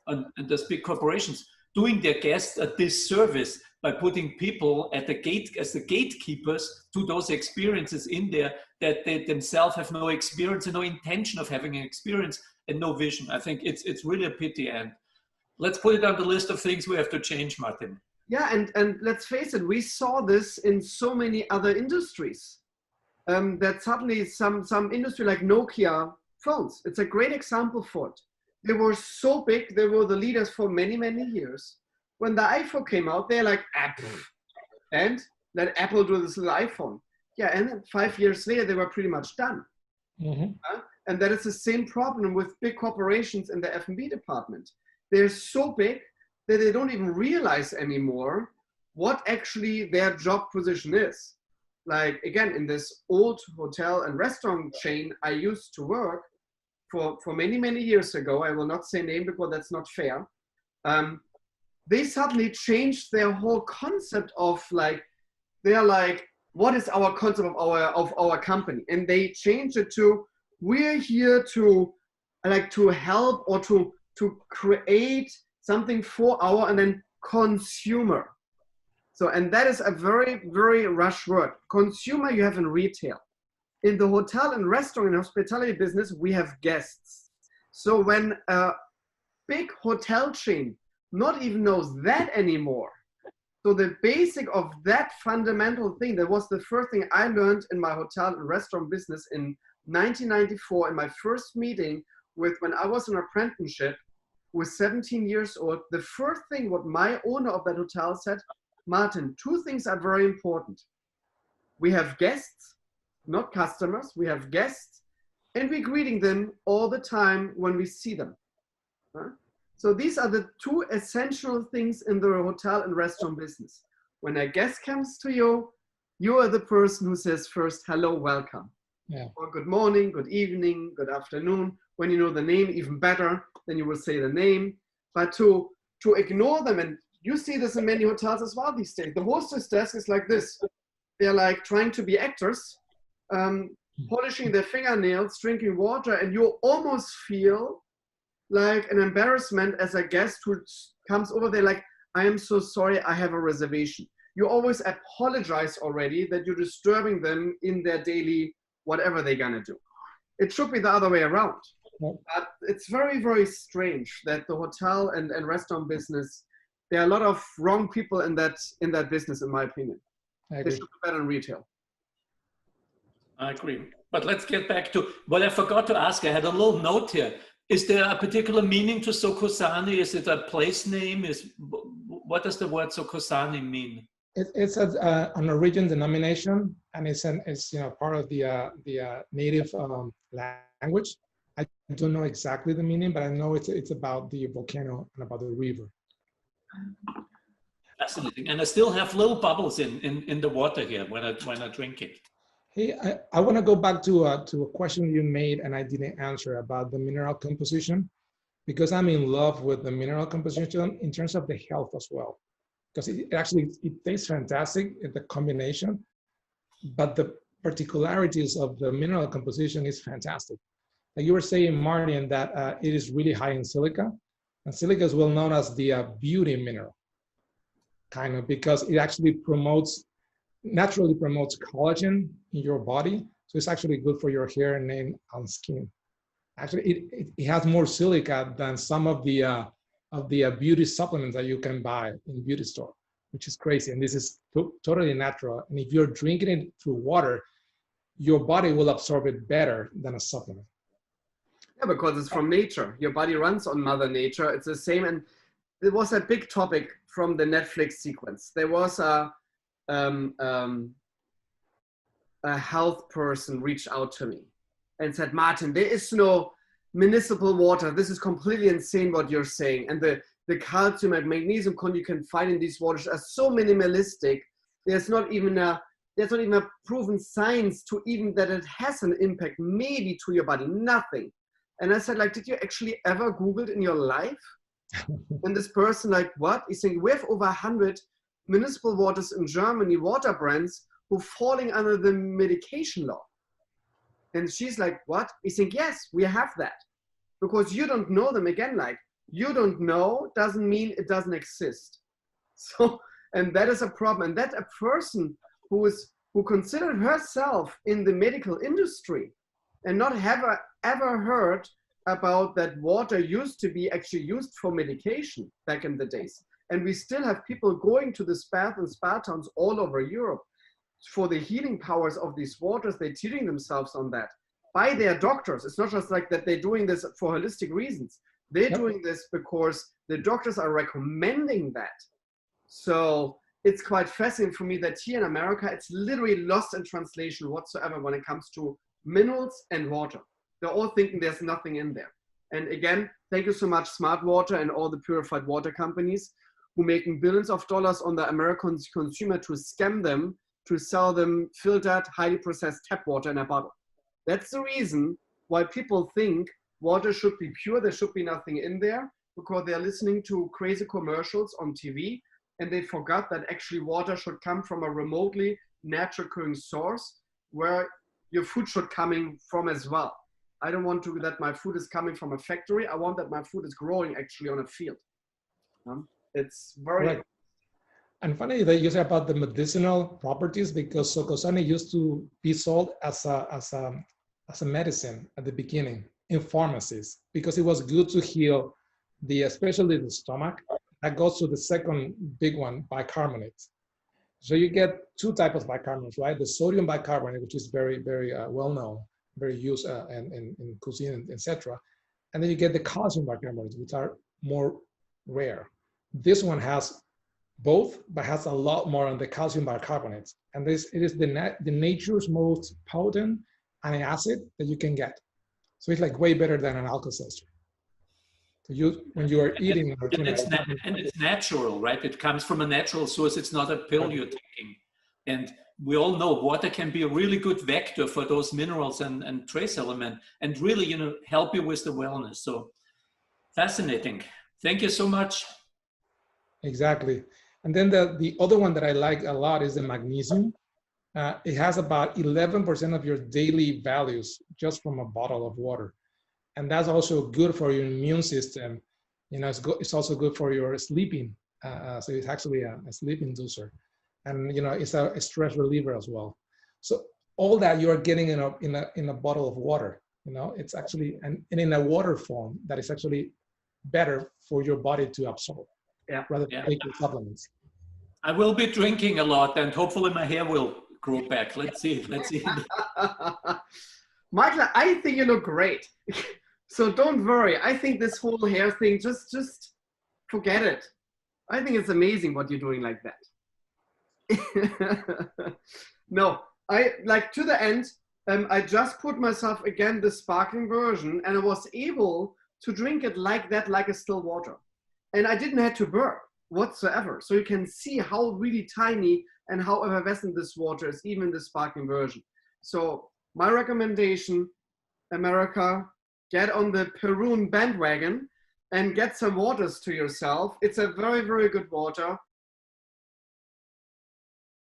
and those big corporations doing their guests a disservice by putting people at the gate as the gatekeepers to those experiences in there that they themselves have no experience and no intention of having an experience and no vision. I think it's really a pity, and let's put it on the list of things we have to change, Martin. Yeah, and let's face it, we saw this in so many other industries. That suddenly some industry like Nokia phones, it's a great example for it. They were so big, they were the leaders for many, many years. When the iPhone came out, they're like, and let Apple do this little iPhone. Yeah, and then 5 years later, they were pretty much done. Mm-hmm. And that is the same problem with big corporations in the F&B department. They're so big that they don't even realize anymore what actually their job position is. Like, again, in this old hotel and restaurant chain I used to work for many, many years ago, I will not say name because that's not fair. They suddenly changed their whole concept of like, they're like, what is our concept of our company? And they changed it to, we're here to like to help or to create something for our and then consumer. So, and that is a very, very rush word. Consumer you have in retail. In the hotel and restaurant and hospitality business, we have guests. So when a big hotel chain not even knows that anymore, so the basic of that fundamental thing, that was the first thing I learned in my hotel and restaurant business in 1994 in my first meeting with when I was an apprenticeship with 17 years old. The first thing what my owner of that hotel said, Martin, two things are very important. We have guests, not customers. We have guests, and we're greeting them all the time when we see them. So these are the two essential things in the hotel and restaurant business. When a guest comes to you, you are the person who says first, hello, welcome. Yeah. Or good morning, good evening, good afternoon. When you know the name, even better, then you will say the name. But to ignore them, and you see this in many hotels as well these days. The hostess desk is like this. They're like trying to be actors, polishing their fingernails, drinking water, and you almost feel like an embarrassment as a guest who comes over there like, I am so sorry, I have a reservation. You always apologize already that you're disturbing them in their daily whatever they're gonna do. It should be the other way around. But it's very, very strange that the hotel and restaurant business, there are a lot of wrong people in that business, in my opinion. They should be better in retail. I agree. But let's get back to what I forgot to ask. I had a little note here. Is there a particular meaning to Socosani? Is it a place name? What does the word Socosani mean? It's an origin denomination, and it's part of the native language. I don't know exactly the meaning, but I know it's about the volcano and about the river. Fascinating. And I still have little bubbles in the water here when I drink it. Hey, I want to go back to a question you made and I didn't answer about the mineral composition, because I'm in love with the mineral composition in terms of the health as well. Because it tastes fantastic, the combination, but the particularities of the mineral composition is fantastic. Like you were saying, Martin, that it is really high in silica, and silica is well known as the beauty mineral, kind of, because it actually naturally promotes collagen in your body. So it's actually good for your hair and nail and skin. Actually, it has more silica than some of the beauty supplements that you can buy in beauty store, which is crazy. And this is totally natural. And if you're drinking it through water, your body will absorb it better than a supplement. Yeah, because it's from nature. Your body runs on Mother Nature. It's the same. And it was a big topic from the Netflix sequence. There was a a health person reached out to me and said, Martin, there is no municipal water. This is completely insane what you're saying. And the calcium and magnesium content you can find in these waters are so minimalistic. There's not even a proven science to even that it has an impact maybe to your body, nothing. And I said, like, did you actually ever Google it in your life? And this person, like, what? He's saying, we have over 100 municipal waters in Germany, water brands, who falling under the medication law. And she's like, what? He's saying, yes, we have that. Because you don't know them. Again, like, you don't know doesn't mean it doesn't exist. So, and that is a problem. And that a person who considered herself in the medical industry and not have ever heard about that water used to be actually used for medication back in the days. And we still have people going to this bath and spa towns all over Europe for the healing powers of these waters. They're teaching themselves on that by their doctors. It's not just like that they're doing this for holistic reasons. They're doing this because the doctors are recommending that. So it's quite fascinating for me that here in America, it's literally lost in translation whatsoever when it comes to minerals and water. They're all thinking there's nothing in there. And again, thank you so much, Smart Water and all the purified water companies who making billions of dollars on the American consumer to scam them, to sell them filtered, highly processed tap water in a bottle. That's the reason why people think water should be pure, there should be nothing in there, because they're listening to crazy commercials on TV, and they forgot that actually water should come from a remotely natural occurring source where your food should coming from as well. I don't want that my food is coming from a factory. I want that my food is growing actually on a field. It's very... Right. And funny that you say about the medicinal properties, because Socosani used to be sold as a medicine at the beginning in pharmacies, because it was good to heal especially the stomach. That goes to the second big one, bicarbonate. So you get two types of bicarbonates, right? The sodium bicarbonate, which is very, very well known, very used in cuisine, etc. And then you get the calcium bicarbonates, which are more rare. This one has both, but has a lot more on the calcium bicarbonates. And it is the nature's most potent acid that you can get. So it's like way better than an Alka-Seltzer. So when you are eating, and it's natural, right? It comes from a natural source. It's not a pill you're taking. And we all know water can be a really good vector for those minerals and trace element, and really, help you with the wellness. So fascinating. Thank you so much. Exactly. And then the other one that I like a lot is the magnesium. It has about 11% of your daily values just from a bottle of water. And that's also good for your immune system. It's also good for your sleeping. So it's actually a sleep inducer. And, it's a stress reliever as well. So all that you are getting in a bottle of water, it's actually, and in a water form that is actually better for your body to absorb rather than taking supplements. I will be drinking a lot, and hopefully my hair will grow back. Let's see. Michael, I think you look great. So don't worry. I think this whole hair thing, just forget it. I think it's amazing what you're doing like that. No, I like to the end. I just put myself again the sparkling version, and I was able to drink it like that, like a still water. And I didn't have to burp whatsoever. So you can see how really tiny and how effervescent this water is, even the sparkling version. So my recommendation, America, get on the Peru bandwagon and get some waters to yourself. It's a very, very good water.